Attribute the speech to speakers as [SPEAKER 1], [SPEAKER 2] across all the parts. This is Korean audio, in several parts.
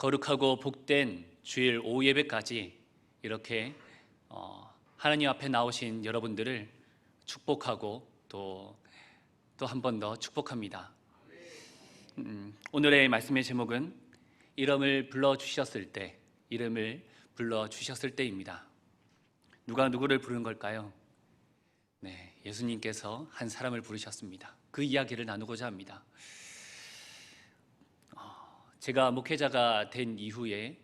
[SPEAKER 1] 거룩하고 복된 주일 오후 예배까지 이렇게 하나님 앞에 나오신 여러분들을 축복하고 또 한 번 더 축복합니다. 오늘의 말씀의 제목은 이름을 불러주셨을 때입니다. 누가 누구를 부른 걸까요? 네, 예수님께서 한 사람을 부르셨습니다. 그 이야기를 나누고자 합니다. 제가 목회자가 된 이후에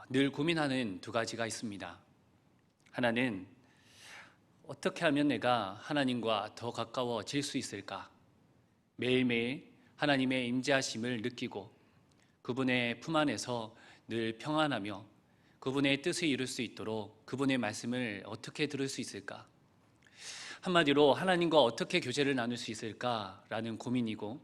[SPEAKER 1] 늘 고민하는 두 가지가 있습니다. 하나는 어떻게 하면 내가 하나님과 더 가까워질 수 있을까? 매일매일 하나님의 임재하심을 느끼고 그분의 품 안에서 늘 평안하며 그분의 뜻을 이룰 수 있도록 그분의 말씀을 어떻게 들을 수 있을까? 한마디로 하나님과 어떻게 교제를 나눌 수 있을까라는 고민이고,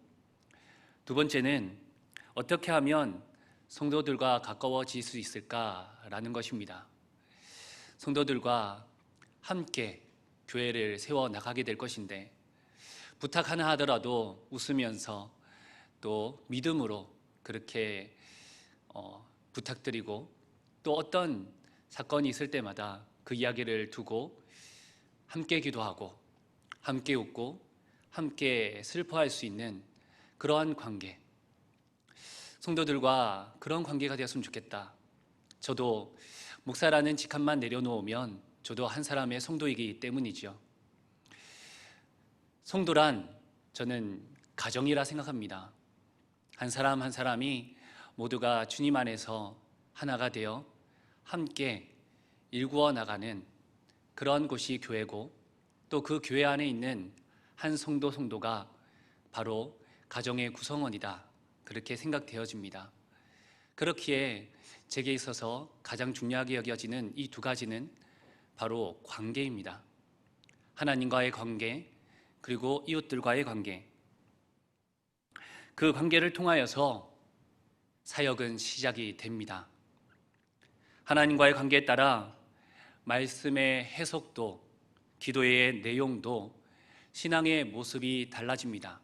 [SPEAKER 1] 두 번째는 어떻게 하면 성도들과 가까워질 수 있을까라는 것입니다. 성도들과 함께 교회를 세워 나가게 될 것인데, 부탁 하나 하더라도 웃으면서 또 믿음으로 그렇게 부탁드리고, 또 어떤 사건이 있을 때마다 그 이야기를 두고 함께 기도하고 함께 웃고 함께 슬퍼할 수 있는 그러한 관계, 성도들과 그런 관계가 되었으면 좋겠다. 저도 목사라는 직함만 내려놓으면 저도 한 사람의 성도이기 때문이죠. 성도란 저는 가정이라 생각합니다. 한 사람 한 사람이 모두가 주님 안에서 하나가 되어 함께 일구어 나가는 그런 곳이 교회고, 또 그 교회 안에 있는 한 성도가 바로 가정의 구성원이다, 그렇게 생각되어집니다. 그렇기에 제게 있어서 가장 중요하게 여겨지는 이 두 가지는 바로 관계입니다. 하나님과의 관계, 그리고 이웃들과의 관계. 그 관계를 통하여서 사역은 시작이 됩니다. 하나님과의 관계에 따라 말씀의 해석도, 기도의 내용도, 신앙의 모습이 달라집니다.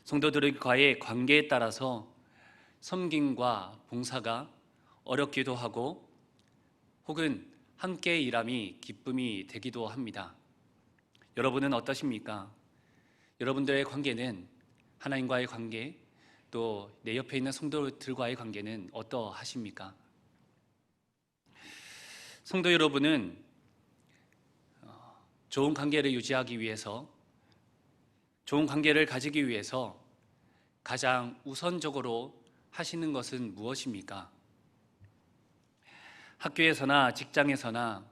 [SPEAKER 1] 성도들과의 관계에 따라서 섬김과 봉사가 어렵기도 하고, 혹은 함께 일함이 기쁨이 되기도 합니다. 여러분은 어떠십니까? 여러분들의 관계는, 하나님과의 관계, 또 내 옆에 있는 성도들과의 관계는 어떠하십니까? 성도 여러분은 좋은 관계를 유지하기 위해서, 좋은 관계를 가지기 위해서 가장 우선적으로 하시는 것은 무엇입니까? 학교에서나 직장에서나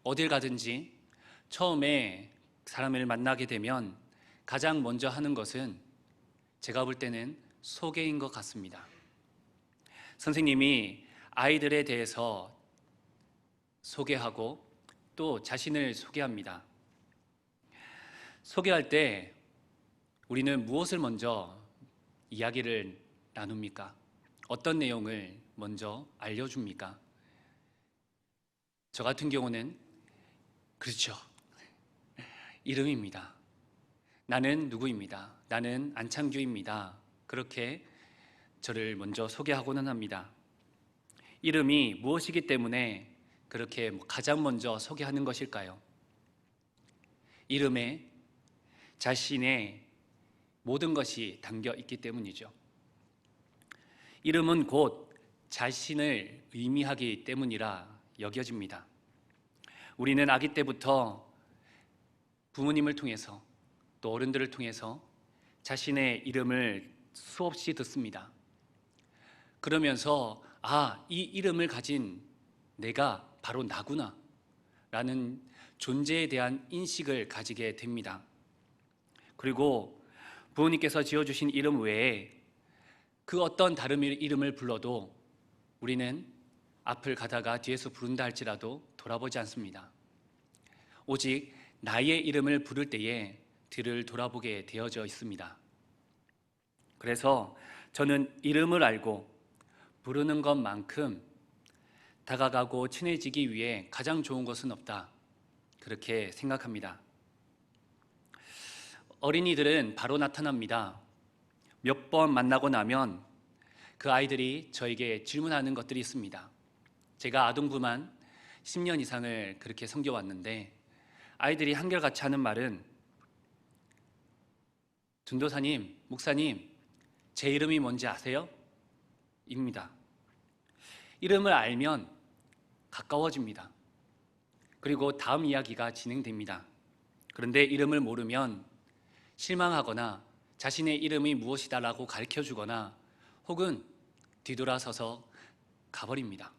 [SPEAKER 1] 어딜 가든지 처음에 사람을 만나게 되면 가장 먼저 하는 것은 제가 볼 때는 소개인 것 같습니다. 선생님이 아이들에 대해서 소개하고 또 자신을 소개합니다. 소개할 때 우리는 무엇을 먼저 이야기를 나눕니까? 어떤 내용을 먼저 알려줍니까? 저 같은 경우는 그렇죠, 이름입니다. 나는 누구입니다. 나는 안창규입니다. 그렇게 저를 먼저 소개하고는 합니다. 이름이 무엇이기 때문에 그렇게 가장 먼저 소개하는 것일까요? 이름에 자신의 모든 것이 담겨 있기 때문이죠. 이름은 곧 자신을 의미하기 때문이라 여겨집니다. 우리는 아기 때부터 부모님을 통해서 또 어른들을 통해서 자신의 이름을 수없이 듣습니다. 그러면서 이 이름을 가진 내가 바로 나구나 라는 존재에 대한 인식을 가지게 됩니다. 그리고 부모님께서 지어주신 이름 외에 그 어떤 다른 이름을 불러도 우리는 앞을 가다가 뒤에서 부른다 할지라도 돌아보지 않습니다. 오직 나의 이름을 부를 때에 뒤를 돌아보게 되어져 있습니다. 그래서 저는 이름을 알고 부르는 것만큼 다가가고 친해지기 위해 가장 좋은 것은 없다, 그렇게 생각합니다. 어린이들은 바로 나타납니다. 몇 번 만나고 나면 그 아이들이 저에게 질문하는 것들이 있습니다. 제가 아동부만 10년 이상을 그렇게 섬겨왔는데 아이들이 한결같이 하는 말은 전도사님, 목사님, 제 이름이 뭔지 아세요? 입니다. 이름을 알면 가까워집니다. 그리고 다음 이야기가 진행됩니다. 그런데 이름을 모르면 실망하거나 자신의 이름이 무엇이다라고 가르쳐주거나 혹은 뒤돌아서서 가버립니다.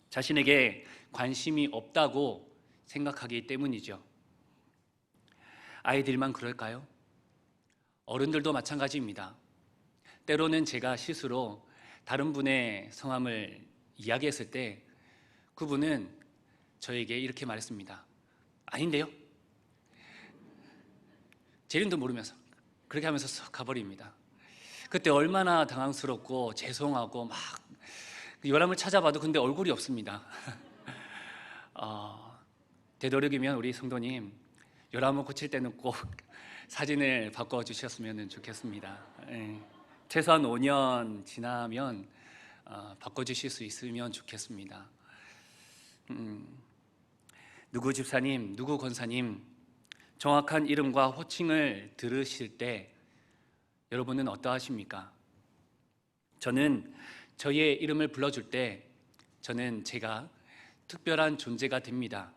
[SPEAKER 1] 자신에게 관심이 없다고 생각하기 때문이죠. 아이들만 그럴까요? 어른들도 마찬가지입니다. 때로는 제가 실수로 다른 분의 성함을 이야기했을 때 그분은 저에게 이렇게 말했습니다. 아닌데요? 제 이름도 모르면서 그렇게 하면서 쏙 가버립니다. 그때 얼마나 당황스럽고 죄송하고 막 요람을 찾아봐도 근데 얼굴이 없습니다. 되도록이면 우리 성도님 요람을 고칠 때는 꼭 사진을 바꿔주셨으면 좋겠습니다. 최소한 5년 지나면 바꿔주실 수 있으면 좋겠습니다. 누구 집사님, 누구 권사님 정확한 이름과 호칭을 들으실 때 여러분은 어떠하십니까? 저는 저의 이름을 불러줄 때 저는 제가 특별한 존재가 됩니다.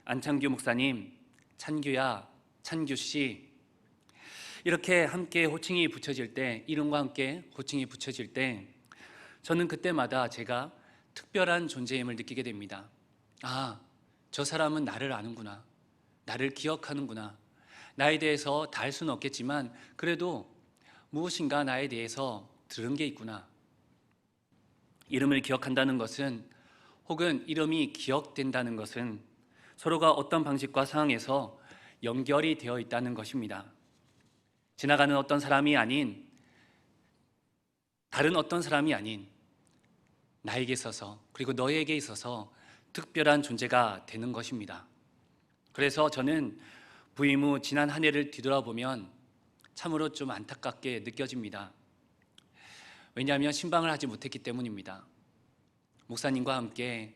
[SPEAKER 1] 안창규 목사님, 찬규야, 찬규씨 이렇게 함께 호칭이 붙여질 때, 이름과 함께 호칭이 붙여질 때 저는 그때마다 제가 특별한 존재임을 느끼게 됩니다. 아, 저 사람은 나를 아는구나. 나를 기억하는구나. 나에 대해서 다 알 수는 없겠지만 그래도 무엇인가 나에 대해서 들은 게 있구나. 이름을 기억한다는 것은 혹은 이름이 기억된다는 것은 서로가 어떤 방식과 상황에서 연결이 되어 있다는 것입니다. 지나가는 어떤 사람이 아닌 다른 어떤 사람이 아닌 나에게 있어서 그리고 너에게 있어서 특별한 존재가 되는 것입니다. 그래서 저는 부임 후 지난 한 해를 뒤돌아보면 참으로 좀 안타깝게 느껴집니다. 왜냐하면 신방을 하지 못했기 때문입니다. 목사님과 함께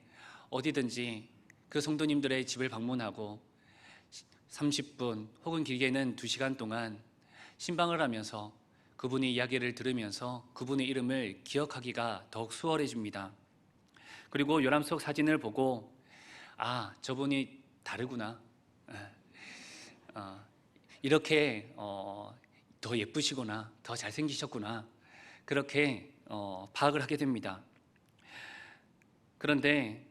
[SPEAKER 1] 어디든지 그 성도님들의 집을 방문하고 30분 혹은 길게는 2시간 동안 신방을 하면서 그분의 이야기를 들으면서 그분의 이름을 기억하기가 더욱 수월해집니다. 그리고 요람 속 사진을 보고 아, 저분이 다르구나. 이렇게 더 예쁘시구나, 더 잘생기셨구나 그렇게 파악을 하게 됩니다. 그런데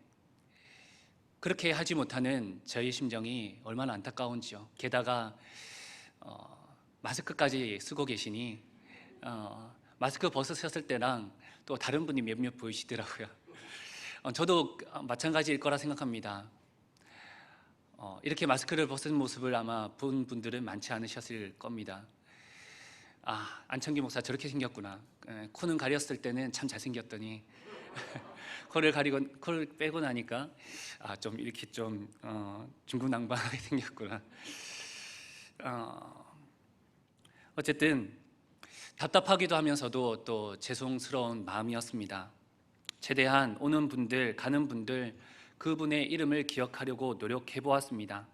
[SPEAKER 1] 그렇게 하지 못하는 저의 심정이 얼마나 안타까운지요. 게다가 마스크까지 쓰고 계시니 마스크 벗으셨을 때랑 또 다른 분이 몇몇 보이시더라고요. 저도 마찬가지일 거라 생각합니다. 이렇게 마스크를 벗은 모습을 아마 본 분들은 많지 않으셨을 겁니다. 아, 안창기 목사 저렇게 생겼구나. 코는 가렸을 때는 참 잘생겼더니 코를 빼고 나니까 좀 이렇게 좀 중구난방하게 생겼구나. 어쨌든 답답하기도 하면서도 또 죄송스러운 마음이었습니다. 최대한 오는 분들, 가는 분들 그분의 이름을 기억하려고 노력해 보았습니다.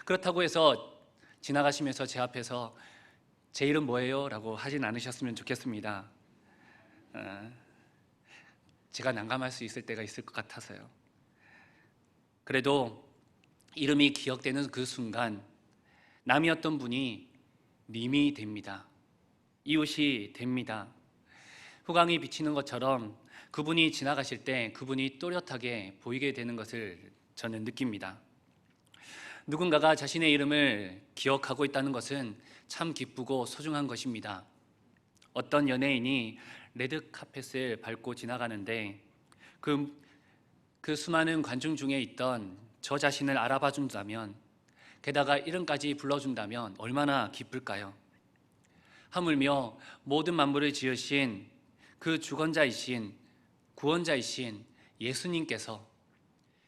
[SPEAKER 1] 그렇다고 해서 지나가시면서 제 앞에서 제 이름 뭐예요? 라고 하진 않으셨으면 좋겠습니다. 제가 난감할 수 있을 때가 있을 것 같아서요. 그래도 이름이 기억되는 그 순간 남이었던 분이 님이 됩니다. 이웃이 됩니다. 후광이 비치는 것처럼 그분이 지나가실 때 그분이 또렷하게 보이게 되는 것을 저는 느낍니다. 누군가가 자신의 이름을 기억하고 있다는 것은 참 기쁘고 소중한 것입니다. 어떤 연예인이 레드카펫을 밟고 지나가는데 그 수많은 관중 중에 있던 저 자신을 알아봐 준다면, 게다가 이름까지 불러준다면 얼마나 기쁠까요? 하물며 모든 만물을 지으신 그 주권자이신 구원자이신 예수님께서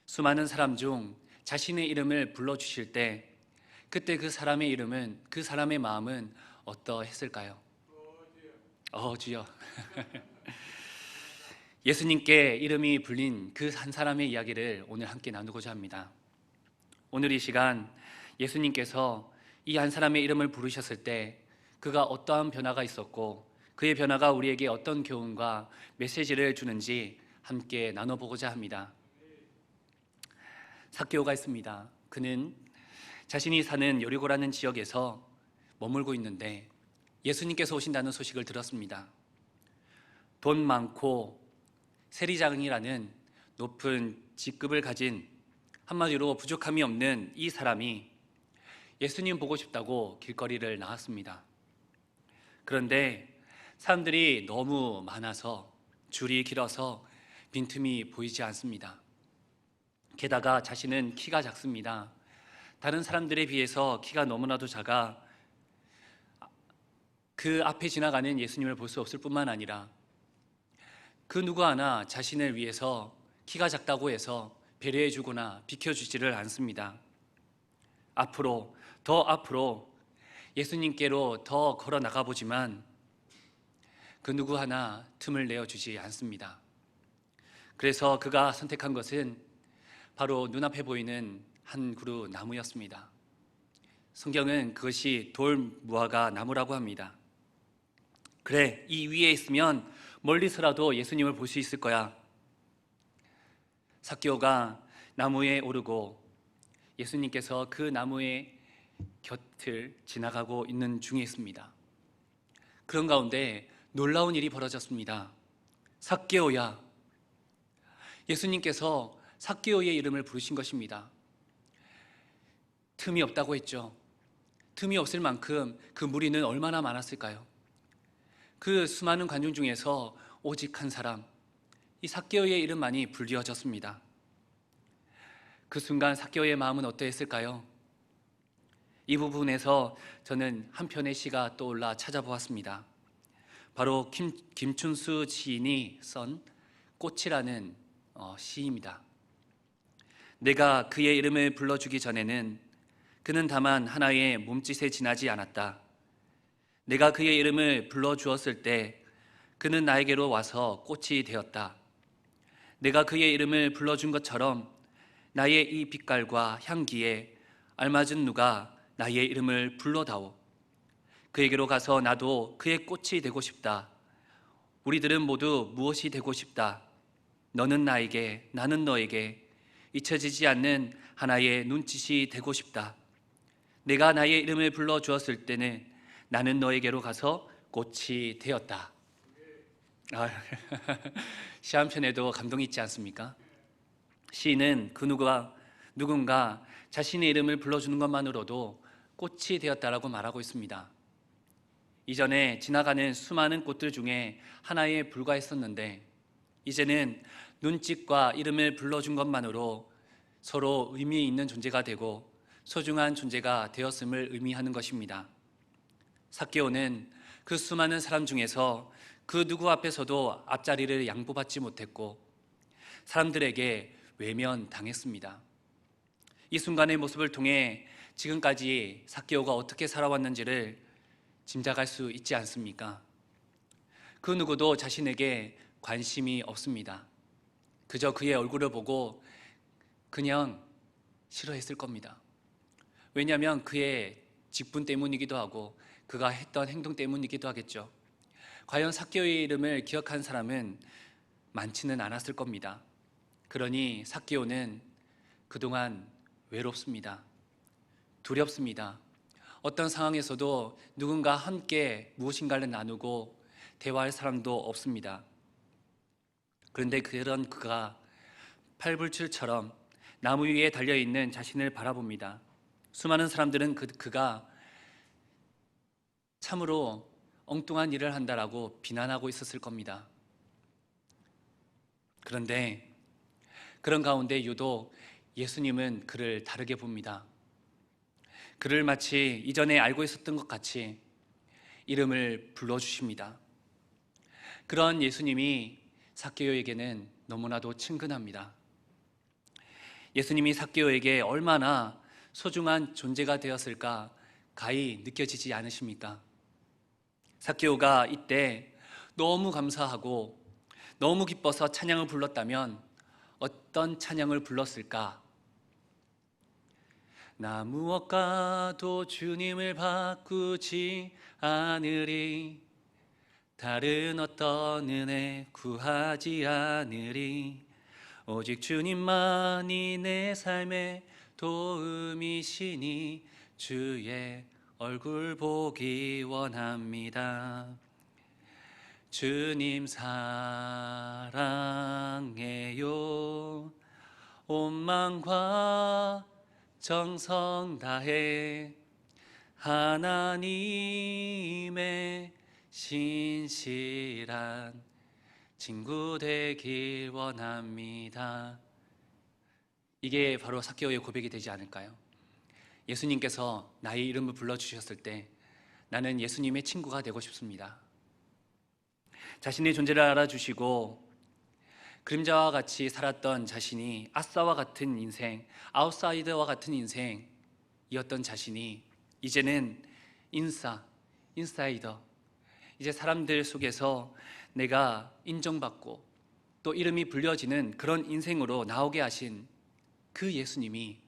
[SPEAKER 1] 수많은 사람 중 자신의 이름을 불러주실 때 그때 그 사람의 이름은, 그 사람의 마음은 어떠했을까요? 주여. 예수님께 이름이 불린 그 한 사람의 이야기를 오늘 함께 나누고자 합니다. 오늘 이 시간 예수님께서 이 한 사람의 이름을 부르셨을 때 그가 어떠한 변화가 있었고 그의 변화가 우리에게 어떤 교훈과 메시지를 주는지 함께 나눠보고자 합니다. 삭개오가 있습니다. 그는 자신이 사는 여리고라는 지역에서 머물고 있는데 예수님께서 오신다는 소식을 들었습니다. 돈 많고 세리장이라는 높은 직급을 가진, 한마디로 부족함이 없는 이 사람이 예수님 보고 싶다고 길거리를 나왔습니다. 그런데 사람들이 너무 많아서 줄이 길어서 빈틈이 보이지 않습니다. 게다가 자신은 키가 작습니다. 다른 사람들에 비해서 키가 너무나도 작아 그 앞에 지나가는 예수님을 볼 수 없을 뿐만 아니라 그 누구 하나 자신을 위해서 키가 작다고 해서 배려해 주거나 비켜주지를 않습니다. 더 앞으로 예수님께로 더 걸어 나가보지만 그 누구 하나 틈을 내어주지 않습니다. 그래서 그가 선택한 것은 바로 눈앞에 보이는 한 그루 나무였습니다. 성경은 그것이 돌무화과 나무라고 합니다. 그래, 이 위에 있으면 멀리서라도 예수님을 볼 수 있을 거야. 삭개오가 나무에 오르고 예수님께서 그 나무의 곁을 지나가고 있는 중에 있습니다. 그런 가운데 놀라운 일이 벌어졌습니다. 삭개오야. 예수님께서 삭개오의 이름을 부르신 것입니다. 틈이 없다고 했죠. 틈이 없을 만큼 그 무리는 얼마나 많았을까요? 그 수많은 관중 중에서 오직 한 사람, 이 삭개오의 이름만이 불리어졌습니다. 그 순간 삭개오의 마음은 어떠했을까요? 이 부분에서 저는 한 편의 시가 떠올라 찾아보았습니다. 바로 김춘수 시인이 쓴 꽃이라는 시입니다. 내가 그의 이름을 불러주기 전에는 그는 다만 하나의 몸짓에 지나지 않았다. 내가 그의 이름을 불러주었을 때 그는 나에게로 와서 꽃이 되었다. 내가 그의 이름을 불러준 것처럼 나의 이 빛깔과 향기에 알맞은 누가 나의 이름을 불러다오. 그에게로 가서 나도 그의 꽃이 되고 싶다. 우리들은 모두 무엇이 되고 싶다. 너는 나에게, 나는 너에게 잊혀지지 않는 하나의 눈짓이 되고 싶다. 내가 나의 이름을 불러주었을 때는 나는 너에게로 가서 꽃이 되었다. 시 한 편에도 감동이 있지 않습니까? 시인은 그 누군가 자신의 이름을 불러주는 것만으로도 꽃이 되었다라고 말하고 있습니다. 이전에 지나가는 수많은 꽃들 중에 하나에 불과했었는데 이제는 눈짓과 이름을 불러준 것만으로 서로 의미 있는 존재가 되고 소중한 존재가 되었음을 의미하는 것입니다. 삭개오는 그 수많은 사람 중에서 그 누구 앞에서도 앞자리를 양보받지 못했고 사람들에게 외면당했습니다. 이 순간의 모습을 통해 지금까지 삭개오가 어떻게 살아왔는지를 짐작할 수 있지 않습니까? 그 누구도 자신에게 관심이 없습니다. 그저 그의 얼굴을 보고 그냥 싫어했을 겁니다. 왜냐하면 그의 직분 때문이기도 하고 그가 했던 행동 때문이기도 하겠죠. 과연 삭개오의 이름을 기억한 사람은 많지는 않았을 겁니다. 그러니 삭개오는 그동안 외롭습니다. 두렵습니다. 어떤 상황에서도 누군가 함께 무엇인가를 나누고 대화할 사람도 없습니다. 그런데 그런 그가 팔불출처럼 나무 위에 달려있는 자신을 바라봅니다. 수많은 사람들은 그가 참으로 엉뚱한 일을 한다라고 비난하고 있었을 겁니다. 그런데 그런 가운데 유독 예수님은 그를 다르게 봅니다. 그를 마치 이전에 알고 있었던 것 같이 이름을 불러주십니다. 그런 예수님이 삭개오에게는 너무나도 친근합니다. 예수님이 삭개오에게 얼마나 소중한 존재가 되었을까 가히 느껴지지 않으십니까? 삭개오가 이때 너무 감사하고 너무 기뻐서 찬양을 불렀다면 어떤 찬양을 불렀을까? 나 무엇과도 주님을 바꾸지 않으리, 다른 어떤 은혜 구하지 않으리, 오직 주님만이 내 삶의 도움이시니 주의 얼굴 보기 원합니다. 주님 사랑해요. 온 마음과 정성 다해 하나님의 신실한 친구 되길 원합니다. 이게 바로 삭개오의 고백이 되지 않을까요? 예수님께서 나의 이름을 불러주셨을 때 나는 예수님의 친구가 되고 싶습니다. 자신의 존재를 알아주시고 그림자와 같이 살았던 자신이 아싸와 같은 인생, 아웃사이더와 같은 인생이었던 자신이 이제는 인사이더, 이제 사람들 속에서 내가 인정받고 또 이름이 불려지는 그런 인생으로 나오게 하신 그 예수님이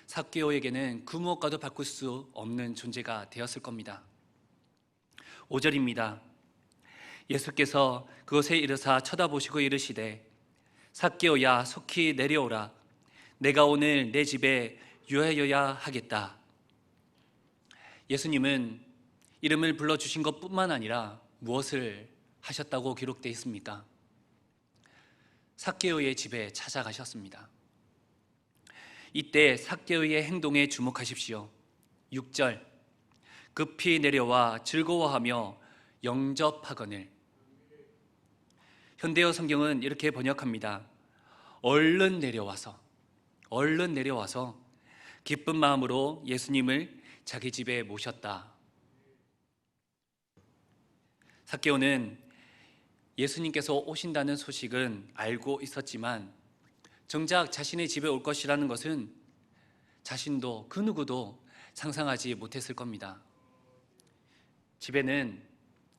[SPEAKER 1] 삭개오에게는 그 무엇과도 바꿀 수 없는 존재가 되었을 겁니다. 5절입니다. 예수께서 그곳에 이르사 쳐다보시고 이르시되 삭개오야 속히 내려오라, 내가 오늘 내 집에 유하여야 하겠다. 예수님은 이름을 불러주신 것뿐만 아니라 무엇을 하셨다고 기록되어 있습니까? 삭개오의 집에 찾아가셨습니다. 이때 삭개오의 행동에 주목하십시오. 6절, 급히 내려와 즐거워하며 영접하거늘. 현대어 성경은 이렇게 번역합니다. 얼른 내려와서 기쁜 마음으로 예수님을 자기 집에 모셨다. 삭개오는 예수님께서 오신다는 소식은 알고 있었지만 정작 자신의 집에 올 것이라는 것은 자신도 그 누구도 상상하지 못했을 겁니다. 집에는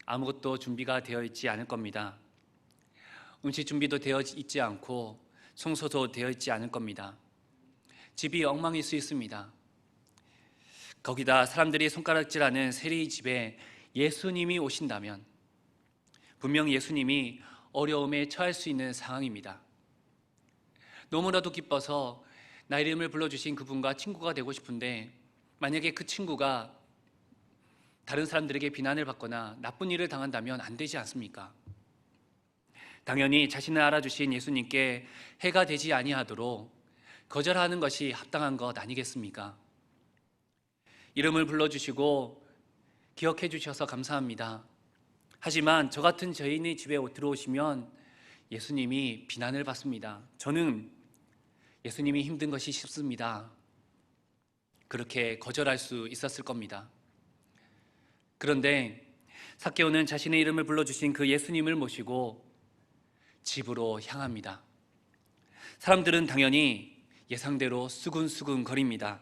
[SPEAKER 1] 아무것도 준비가 되어 있지 않을 겁니다. 음식 준비도 되어 있지 않고 청소도 되어 있지 않을 겁니다. 집이 엉망일 수 있습니다. 거기다 사람들이 손가락질하는 세리 집에 예수님이 오신다면 분명 예수님이 어려움에 처할 수 있는 상황입니다. 너무나도 기뻐서 나 이름을 불러주신 그분과 친구가 되고 싶은데 만약에 그 친구가 다른 사람들에게 비난을 받거나 나쁜 일을 당한다면 안 되지 않습니까? 당연히 자신을 알아주신 예수님께 해가 되지 아니하도록 거절하는 것이 합당한 것 아니겠습니까? 이름을 불러주시고 기억해 주셔서 감사합니다. 하지만 저 같은 저인의 집에 들어오시면 예수님이 비난을 받습니다. 저는 예수님이 힘든 것이 쉽습니다. 그렇게 거절할 수 있었을 겁니다. 그런데 삭개오는 자신의 이름을 불러주신 그 예수님을 모시고 집으로 향합니다. 사람들은 당연히 예상대로 수근수근 거립니다.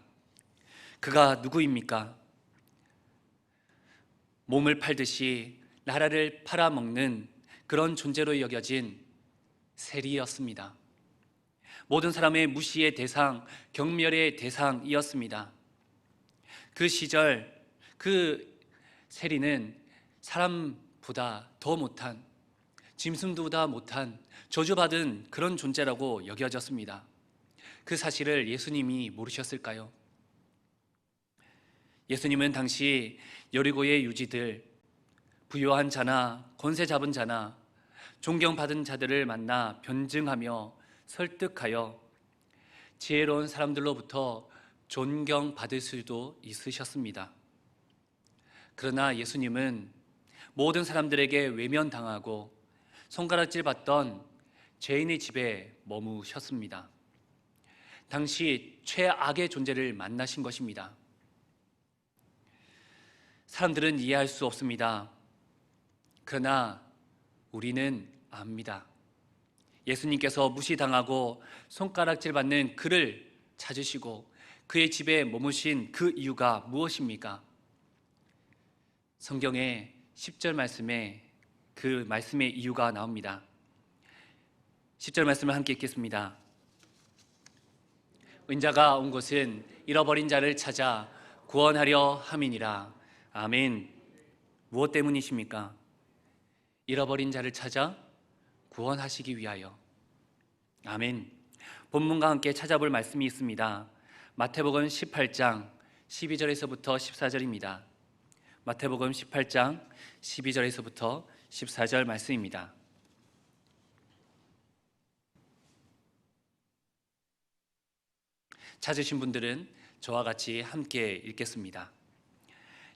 [SPEAKER 1] 그가 누구입니까? 몸을 팔듯이 나라를 팔아먹는 그런 존재로 여겨진 세리였습니다. 모든 사람의 무시의 대상, 경멸의 대상이었습니다. 그 시절 그 세리는 사람보다 더 못한, 짐승보다 못한 저주받은 그런 존재라고 여겨졌습니다. 그 사실을 예수님이 모르셨을까요? 예수님은 당시 여리고의 유지들, 부유한 자나 권세 잡은 자나 존경받은 자들을 만나 변증하며 설득하여 지혜로운 사람들로부터 존경받을 수도 있으셨습니다. 그러나 예수님은 모든 사람들에게 외면당하고 손가락질 받던 죄인의 집에 머무셨습니다. 당시 최악의 존재를 만나신 것입니다. 사람들은 이해할 수 없습니다. 그러나 우리는 압니다. 예수님께서 무시당하고 손가락질 받는 그를 찾으시고 그의 집에 머무신 그 이유가 무엇입니까? 성경의 10절 말씀에 그 말씀의 이유가 나옵니다. 10절 말씀을 함께 읽겠습니다. 은자가 온 곳은 잃어버린 자를 찾아 구원하려 함이니라. 아멘. 무엇 때문이십니까? 잃어버린 자를 찾아 구원하시기 위하여. 아멘. 본문과 함께 찾아볼 말씀이 있습니다. 마태복음 18장 12절에서부터 14절입니다. 마태복음 18장 12절에서부터 14절 말씀입니다. 찾으신 분들은 저와 같이 함께 읽겠습니다.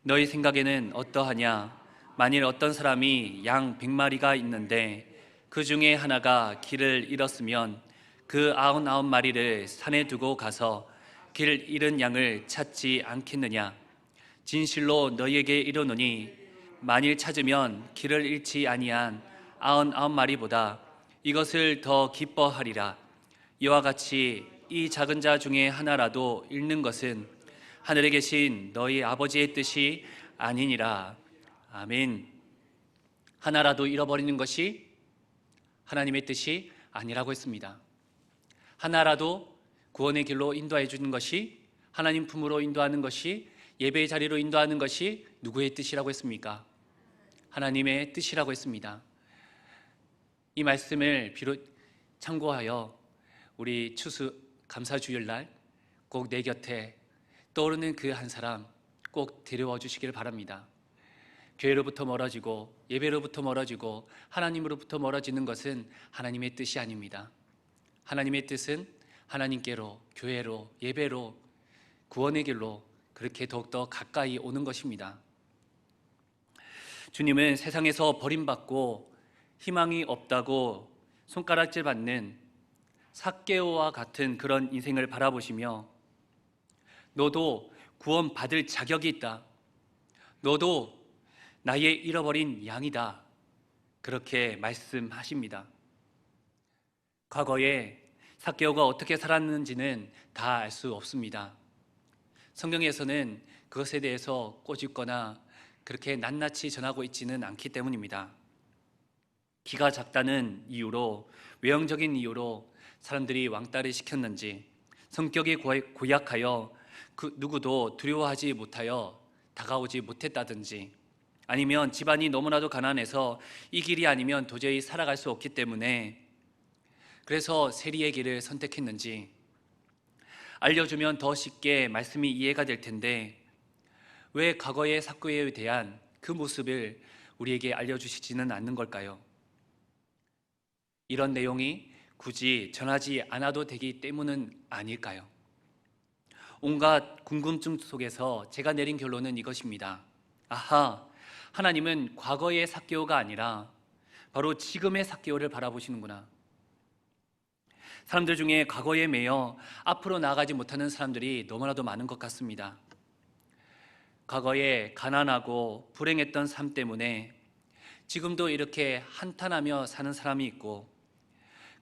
[SPEAKER 1] 너희 생각에는 어떠하냐? 만일 어떤 사람이 양 100마리가 있는데 그 중에 하나가 길을 잃었으면 그 99마리를 산에 두고 가서 길 잃은 양을 찾지 않겠느냐? 진실로 너희에게 이르노니 만일 찾으면 길을 잃지 아니한 99마리보다 이것을 더 기뻐하리라. 이와 같이 이 작은 자 중에 하나라도 잃는 것은 하늘에 계신 너희 아버지의 뜻이 아니니라. 아멘. 하나라도 잃어버리는 것이 하나님의 뜻이 아니라고 했습니다. 하나라도 구원의 길로 인도해 주는 것이, 하나님 품으로 인도하는 것이, 예배의 자리로 인도하는 것이 누구의 뜻이라고 했습니까? 하나님의 뜻이라고 했습니다. 이 말씀을 참고하여 우리 추수 감사주일날 꼭 내 곁에 떠오르는 그 한 사람 꼭 데려와 주시길 바랍니다. 교회로부터 멀어지고 예배로부터 멀어지고 하나님으로부터 멀어지는 것은 하나님의 뜻이 아닙니다. 하나님의 뜻은 하나님께로, 교회로, 예배로, 구원의 길로 그렇게 더욱더 가까이 오는 것입니다. 주님은 세상에서 버림받고 희망이 없다고 손가락질 받는 삭개오와 같은 그런 인생을 바라보시며 너도 구원받을 자격이 있다. 너도 나의 잃어버린 양이다. 그렇게 말씀하십니다. 과거에 삭개오가 어떻게 살았는지는 다 알 수 없습니다. 성경에서는 그것에 대해서 꼬집거나 그렇게 낱낱이 전하고 있지는 않기 때문입니다. 키가 작다는 이유로, 외형적인 이유로 사람들이 왕따를 시켰는지, 성격이 고약하여 그 누구도 두려워하지 못하여 다가오지 못했다든지, 아니면 집안이 너무나도 가난해서 이 길이 아니면 도저히 살아갈 수 없기 때문에 그래서 세리의 길을 선택했는지, 알려주면 더 쉽게 말씀이 이해가 될 텐데 왜 과거의 삭개오에 대한 그 모습을 우리에게 알려주시지는 않는 걸까요? 이런 내용이 굳이 전하지 않아도 되기 때문은 아닐까요? 온갖 궁금증 속에서 제가 내린 결론은 이것입니다. 아하, 하나님은 과거의 삭개오가 아니라 바로 지금의 삭개오를 바라보시는구나. 사람들 중에 과거에 매여 앞으로 나아가지 못하는 사람들이 너무나도 많은 것 같습니다. 과거에 가난하고 불행했던 삶 때문에 지금도 이렇게 한탄하며 사는 사람이 있고,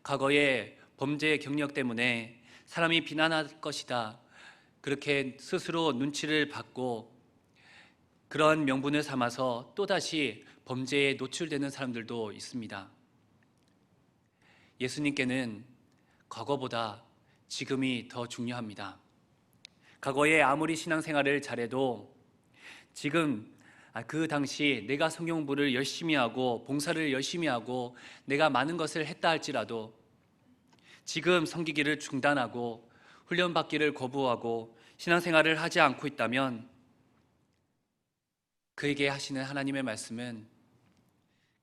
[SPEAKER 1] 과거의 범죄의 경력 때문에 사람이 비난할 것이다, 그렇게 스스로 눈치를 받고 그런 명분을 삼아서 또다시 범죄에 노출되는 사람들도 있습니다. 예수님께는 과거보다 지금이 더 중요합니다. 과거에 아무리 신앙생활을 잘해도 지금 그 당시 내가 성경 공부를 열심히 하고 봉사를 열심히 하고 내가 많은 것을 했다 할지라도 지금 섬기기를 중단하고 훈련받기를 거부하고 신앙생활을 하지 않고 있다면 그에게 하시는 하나님의 말씀은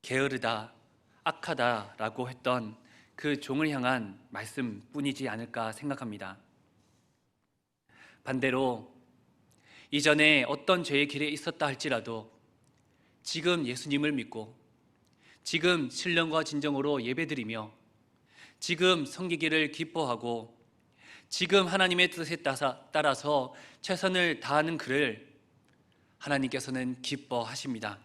[SPEAKER 1] 게으르다, 악하다라고 했던 그 종을 향한 말씀뿐이지 않을까 생각합니다. 반대로 이전에 어떤 죄의 길에 있었다 할지라도 지금 예수님을 믿고 지금 신령과 진정으로 예배드리며 지금 섬기기를 기뻐하고 지금 하나님의 뜻에 따라서 최선을 다하는 그를 하나님께서는 기뻐하십니다.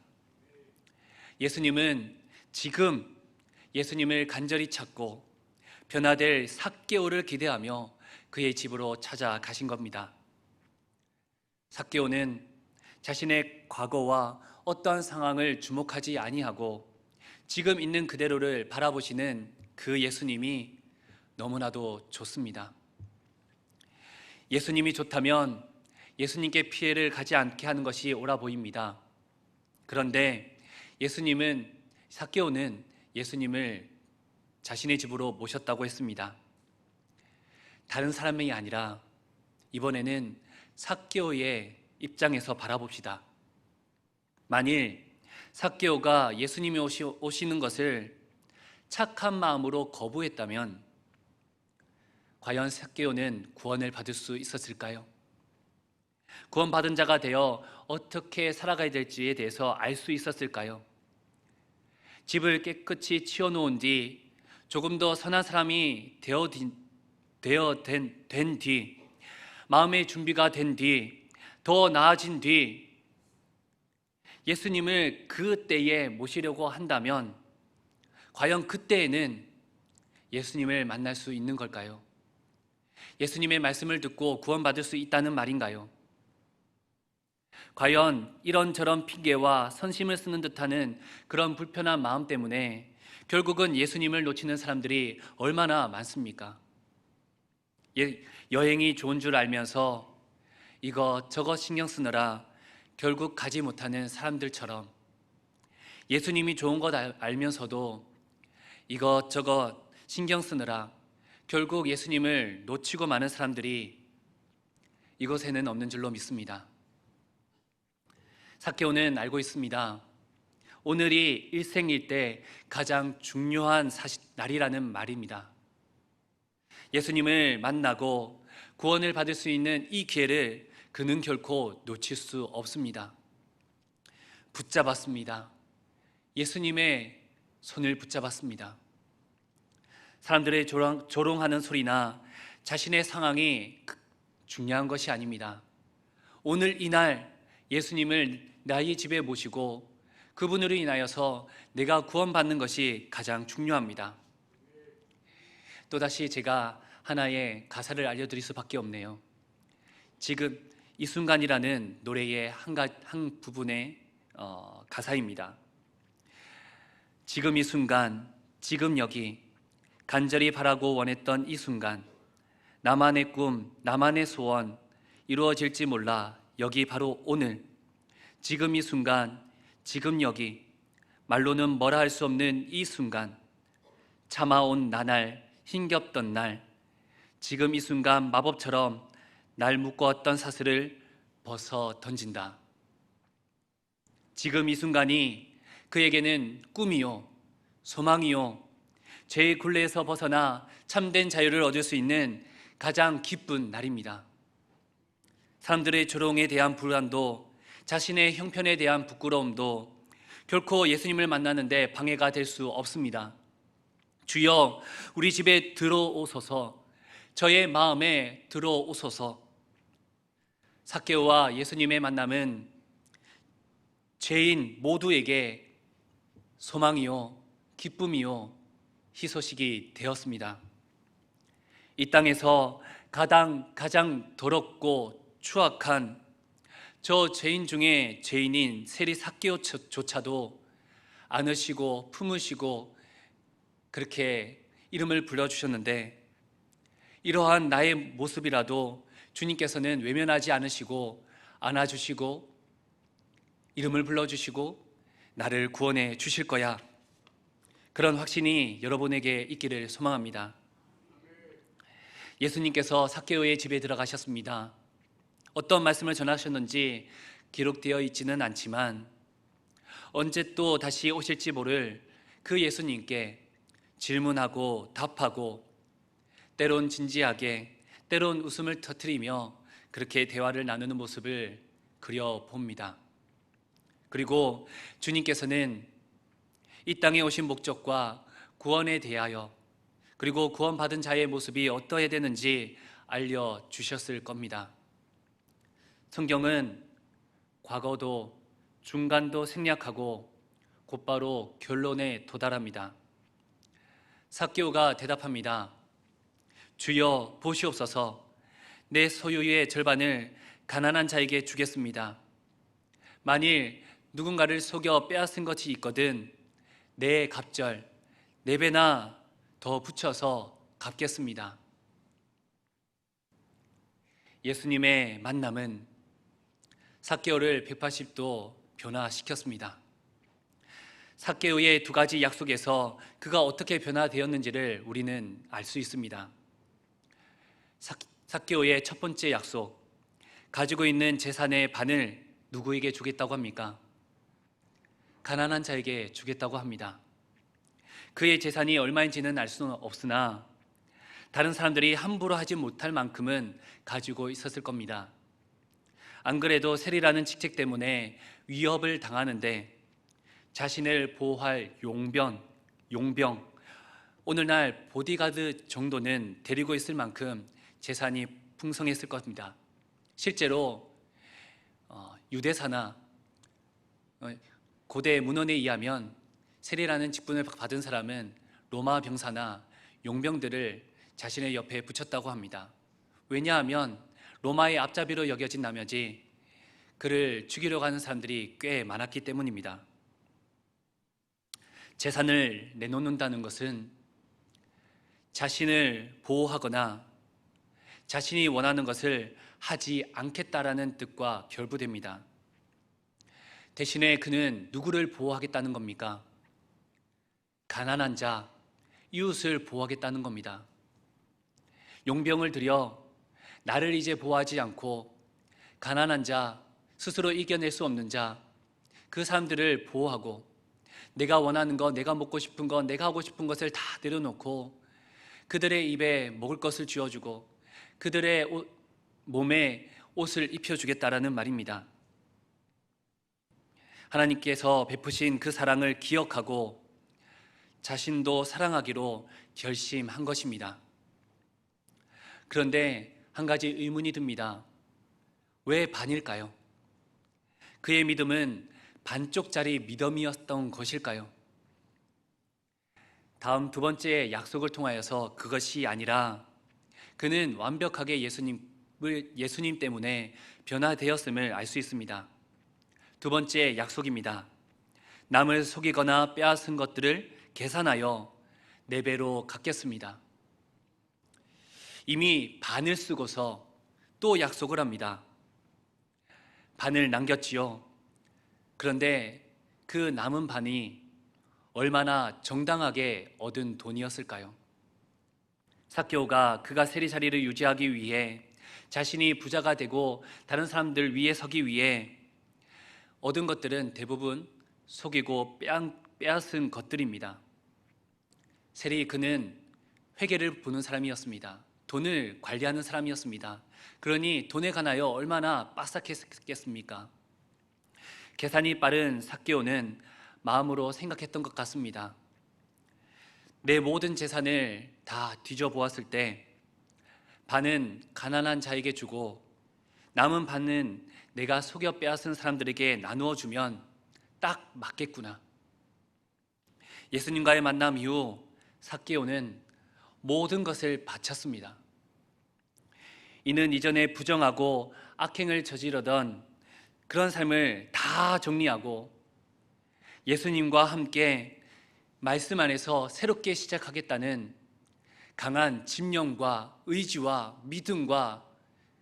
[SPEAKER 1] 예수님은 지금 예수님을 간절히 찾고 변화될 삭개오를 기대하며 그의 집으로 찾아가신 겁니다. 삭개오는 자신의 과거와 어떠한 상황을 주목하지 아니하고 지금 있는 그대로를 바라보시는 그 예수님이 너무나도 좋습니다. 예수님이 좋다면 예수님께 피해를 가지 않게 하는 것이 옳아 보입니다. 그런데 삭개오는 예수님을 자신의 집으로 모셨다고 했습니다. 다른 사람이 아니라 이번에는 삭개오의 입장에서 바라봅시다. 만일 삭개오가 예수님이 오시는 것을 착한 마음으로 거부했다면 과연 삭개오는 구원을 받을 수 있었을까요? 구원받은 자가 되어 어떻게 살아가야 될지에 대해서 알 수 있었을까요? 집을 깨끗이 치워놓은 뒤 조금 더 선한 사람이 된 뒤, 마음의 준비가 된 뒤, 더 나아진 뒤 예수님을 그 때에 모시려고 한다면 과연 그때에는 예수님을 만날 수 있는 걸까요? 예수님의 말씀을 듣고 구원받을 수 있다는 말인가요? 과연 이런저런 핑계와 선심을 쓰는 듯하는 그런 불편한 마음 때문에 결국은 예수님을 놓치는 사람들이 얼마나 많습니까? 여행이 좋은 줄 알면서 이것저것 신경 쓰느라 결국 가지 못하는 사람들처럼 예수님이 좋은 것 알면서도 이것저것 신경 쓰느라 결국 예수님을 놓치고 마는 사람들이 이곳에는 없는 줄로 믿습니다. 삭개오는 알고 있습니다. 오늘이 일생일 때 가장 중요한 날이라는 말입니다. 예수님을 만나고 구원을 받을 수 있는 이 기회를 그는 결코 놓칠 수 없습니다. 붙잡았습니다. 예수님의 손을 붙잡았습니다. 사람들의 조롱하는 소리나 자신의 상황이 중요한 것이 아닙니다. 오늘 이날 예수님을 나의 집에 모시고 그분으로 인하여서 내가 구원받는 것이 가장 중요합니다. 또다시 제가 하나의 가사를 알려드릴 수밖에 없네요. 지금 이 순간이라는 노래의 한 부분의 가사입니다. 지금 이 순간, 지금 여기 간절히 바라고 원했던 이 순간, 나만의 꿈, 나만의 소원 이루어질지 몰라 여기 바로 오늘, 지금 이 순간, 지금 여기 말로는 뭐라 할 수 없는 이 순간, 참아온 나날, 힘겹던 날, 지금 이 순간 마법처럼 날 묶어왔던 사슬을 벗어 던진다. 지금 이 순간이 그에게는 꿈이요, 소망이요, 죄의 굴레에서 벗어나 참된 자유를 얻을 수 있는 가장 기쁜 날입니다. 사람들의 조롱에 대한 불안도, 자신의 형편에 대한 부끄러움도 결코 예수님을 만나는데 방해가 될 수 없습니다. 주여, 우리 집에 들어오소서, 저의 마음에 들어오소서. 삭개오와 예수님의 만남은 죄인 모두에게 소망이요, 기쁨이요, 희소식이 되었습니다. 이 땅에서 가장 더럽고 추악한 저 죄인 중에 죄인인 세리 삭개오조차도 안으시고 품으시고 그렇게 이름을 불러주셨는데, 이러한 나의 모습이라도 주님께서는 외면하지 않으시고 안아주시고 이름을 불러주시고 나를 구원해 주실 거야, 그런 확신이 여러분에게 있기를 소망합니다. 예수님께서 삭개오의 집에 들어가셨습니다. 어떤 말씀을 전하셨는지 기록되어 있지는 않지만 언제 또 다시 오실지 모를 그 예수님께 질문하고 답하고 때론 진지하게, 때론 웃음을 터뜨리며 그렇게 대화를 나누는 모습을 그려봅니다. 그리고 주님께서는 이 땅에 오신 목적과 구원에 대하여, 그리고 구원받은 자의 모습이 어떠해야 되는지 알려주셨을 겁니다. 성경은 과거도 중간도 생략하고 곧바로 결론에 도달합니다. 삭개오가 대답합니다. 주여, 보시옵소서, 내 소유의 절반을 가난한 자에게 주겠습니다. 만일 누군가를 속여 빼앗은 것이 있거든 내 갑절 4배나 더 붙여서 갚겠습니다. 예수님의 만남은 삭개오를 180도 변화시켰습니다. 삭개오의 2가지 약속에서 그가 어떻게 변화되었는지를 우리는 알 수 있습니다. 삭개오의 첫 번째 약속, 가지고 있는 재산의 반을 누구에게 주겠다고 합니까? 가난한 자에게 주겠다고 합니다. 그의 재산이 얼마인지는 알 수는 없으나 다른 사람들이 함부로 하지 못할 만큼은 가지고 있었을 겁니다. 안 그래도 세리라는 직책 때문에 위협을 당하는데 자신을 보호할 용병, 오늘날 보디가드 정도는 데리고 있을 만큼 재산이 풍성했을 겁니다. 실제로 유대사나 고대 문헌에 의하면 세리라는 직분을 받은 사람은 로마 병사나 용병들을 자신의 옆에 붙였다고 합니다. 왜냐하면 로마의 앞잡이로 여겨진 나머지 그를 죽이려고 하는 사람들이 꽤 많았기 때문입니다. 재산을 내놓는다는 것은 자신을 보호하거나 자신이 원하는 것을 하지 않겠다라는 뜻과 결부됩니다. 대신에 그는 누구를 보호하겠다는 겁니까? 가난한 자, 이웃을 보호하겠다는 겁니다. 용병을 들여 나를 이제 보호하지 않고 가난한 자, 스스로 이겨낼 수 없는 자, 그 사람들을 보호하고 내가 원하는 것, 내가 먹고 싶은 것, 내가 하고 싶은 것을 다 내려놓고 그들의 입에 먹을 것을 쥐어주고 그들의 몸에 옷을 입혀주겠다라는 말입니다. 하나님께서 베푸신 그 사랑을 기억하고 자신도 사랑하기로 결심한 것입니다. 그런데 한 가지 의문이 듭니다. 왜 반일까요? 그의 믿음은 반쪽짜리 믿음이었던 것일까요? 다음 2번째 약속을 통하여서 그것이 아니라 그는 완벽하게 예수님 때문에 변화되었음을 알 수 있습니다. 2번째 약속입니다. 남을 속이거나 빼앗은 것들을 계산하여 4배로 갚겠습니다. 이미 반을 쓰고서 또 약속을 합니다. 반을 남겼지요. 그런데 그 남은 반이 얼마나 정당하게 얻은 돈이었을까요? 삭개오가 그가 세리자리를 유지하기 위해 자신이 부자가 되고 다른 사람들 위에 서기 위해 얻은 것들은 대부분 속이고 빼앗은 것들입니다. 세리 그는 회계를 보는 사람이었습니다. 돈을 관리하는 사람이었습니다. 그러니 돈에 관하여 얼마나 빠삭했겠습니까? 계산이 빠른 삭개오는 마음으로 생각했던 것 같습니다. 내 모든 재산을 다 뒤져보았을 때 반은 가난한 자에게 주고 남은 반은 내가 속여 빼앗은 사람들에게 나누어 주면 딱 맞겠구나. 예수님과의 만남 이후 삭개오는 모든 것을 바쳤습니다. 이는 이전에 부정하고 악행을 저지르던 그런 삶을 다 정리하고 예수님과 함께 말씀 안에서 새롭게 시작하겠다는 강한 집념과 의지와 믿음과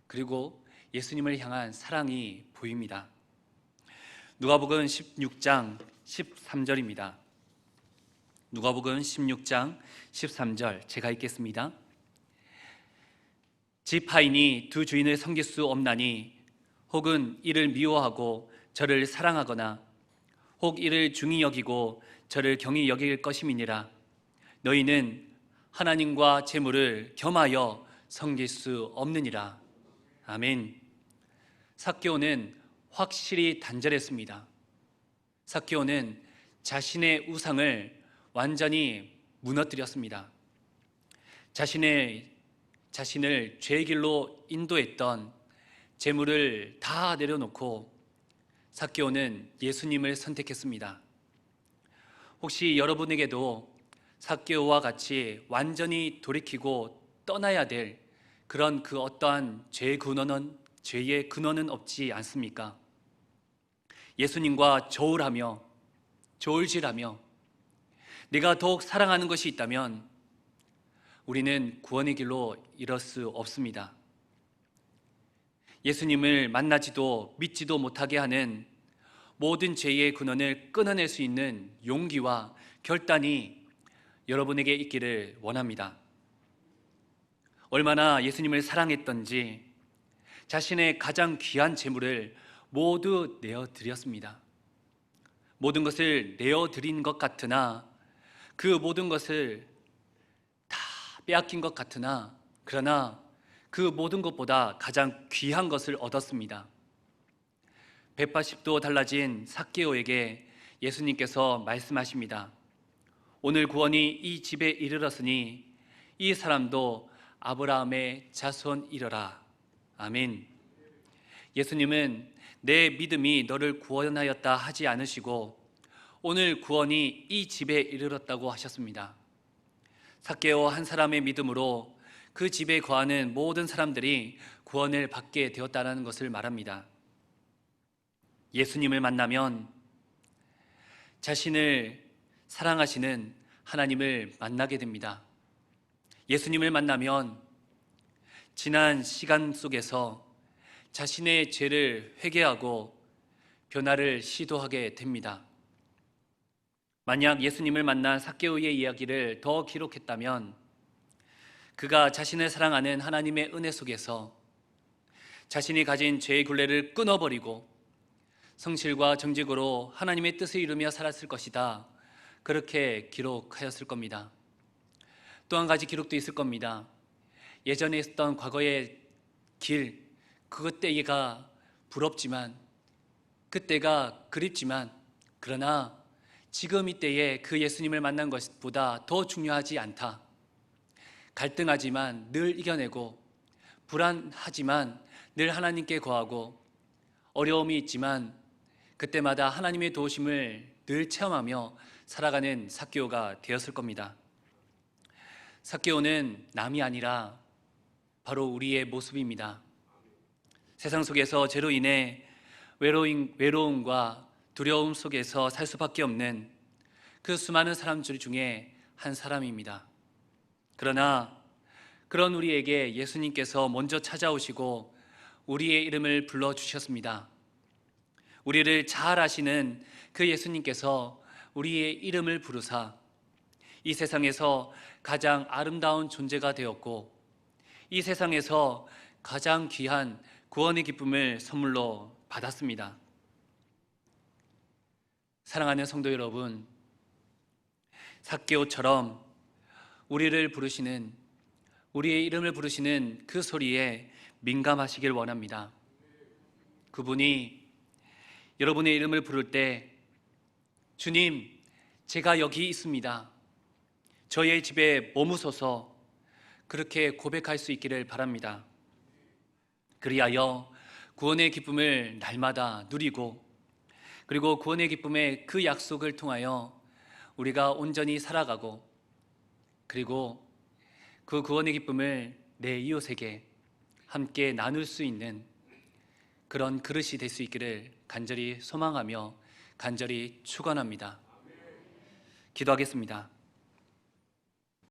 [SPEAKER 1] 그리고 예수님을 향한 사랑이 보입니다. 누가복음 16장 13절입니다. 누가복음 16장 13절 제가 읽겠습니다. 집 하인이 두 주인을 섬길 수 없나니 혹은 이를 미워하고 저를 사랑하거나 혹 이를 중히 여기고 저를 경히 여길 것임이니라. 너희는 하나님과 재물을 겸하여 섬길 수 없느니라. 아멘. 삭개오는 확실히 단절했습니다. 삭개오는 자신의 우상을 완전히 무너뜨렸습니다. 자신을 죄의 길로 인도했던 재물을 다 내려놓고 삭개오는 예수님을 선택했습니다. 혹시 여러분에게도 삭개오와 같이 완전히 돌이키고 떠나야 될 그런 그 어떠한 죄의 근원은 없지 않습니까? 예수님과 저울질하며 내가 더욱 사랑하는 것이 있다면 우리는 구원의 길로 이럴 수 없습니다. 예수님을 만나지도 믿지도 못하게 하는 모든 죄의 근원을 끊어낼 수 있는 용기와 결단이 여러분에게 있기를 원합니다. 얼마나 예수님을 사랑했던지 자신의 가장 귀한 재물을 모두 내어드렸습니다. 모든 것을 내어드린 것 같으나 그 모든 것을 다 빼앗긴 것 같으나 그러나 그 모든 것보다 가장 귀한 것을 얻었습니다. 180도 달라진 삭개오에게 예수님께서 말씀하십니다. 오늘 구원이 이 집에 이르렀으니 이 사람도 아브라함의 자손이러라. 아멘. 예수님은 내 믿음이 너를 구원하였다 하지 않으시고 오늘 구원이 이 집에 이르렀다고 하셨습니다. 삭개오 한 사람의 믿음으로 그 집에 거하는 모든 사람들이 구원을 받게 되었다는 것을 말합니다. 예수님을 만나면 자신을 사랑하시는 하나님을 만나게 됩니다. 예수님을 만나면 지난 시간 속에서 자신의 죄를 회개하고 변화를 시도하게 됩니다. 만약 예수님을 만난 삭개오의 이야기를 더 기록했다면 그가 자신을 사랑하는 하나님의 은혜 속에서 자신이 가진 죄의 굴레를 끊어버리고 성실과 정직으로 하나님의 뜻을 이루며 살았을 것이다. 그렇게 기록하였을 겁니다. 또 한 가지 기록도 있을 겁니다. 예전에 있었던 과거의 길, 그때가 부럽지만 그때가 그립지만 그러나 지금 이때에 그 예수님을 만난 것보다 더 중요하지 않다. 갈등하지만 늘 이겨내고 불안하지만 늘 하나님께 거하고 어려움이 있지만 그때마다 하나님의 도우심을 늘 체험하며 살아가는 삭개오가 되었을 겁니다. 삭개오는 남이 아니라 바로 우리의 모습입니다. 세상 속에서 죄로 인해 외로움과 두려움 속에서 살 수밖에 없는 그 수많은 사람들 중에 한 사람입니다. 그러나 그런 우리에게 예수님께서 먼저 찾아오시고 우리의 이름을 불러주셨습니다. 우리를 잘 아시는 그 예수님께서 우리의 이름을 부르사 이 세상에서 가장 아름다운 존재가 되었고 이 세상에서 가장 귀한 구원의 기쁨을 선물로 받았습니다. 사랑하는 성도 여러분, 삭개오처럼 우리를 부르시는, 우리의 이름을 부르시는 그 소리에 민감하시길 원합니다. 그분이 여러분의 이름을 부를 때 주님, 제가 여기 있습니다. 저의 집에 머무소서, 그렇게 고백할 수 있기를 바랍니다. 그리하여 구원의 기쁨을 날마다 누리고 그리고 구원의 기쁨의 그 약속을 통하여 우리가 온전히 살아가고 그리고 그 구원의 기쁨을 내 이웃에게 함께 나눌 수 있는 그런 그릇이 될 수 있기를 간절히 소망하며 간절히 축원합니다. 기도하겠습니다.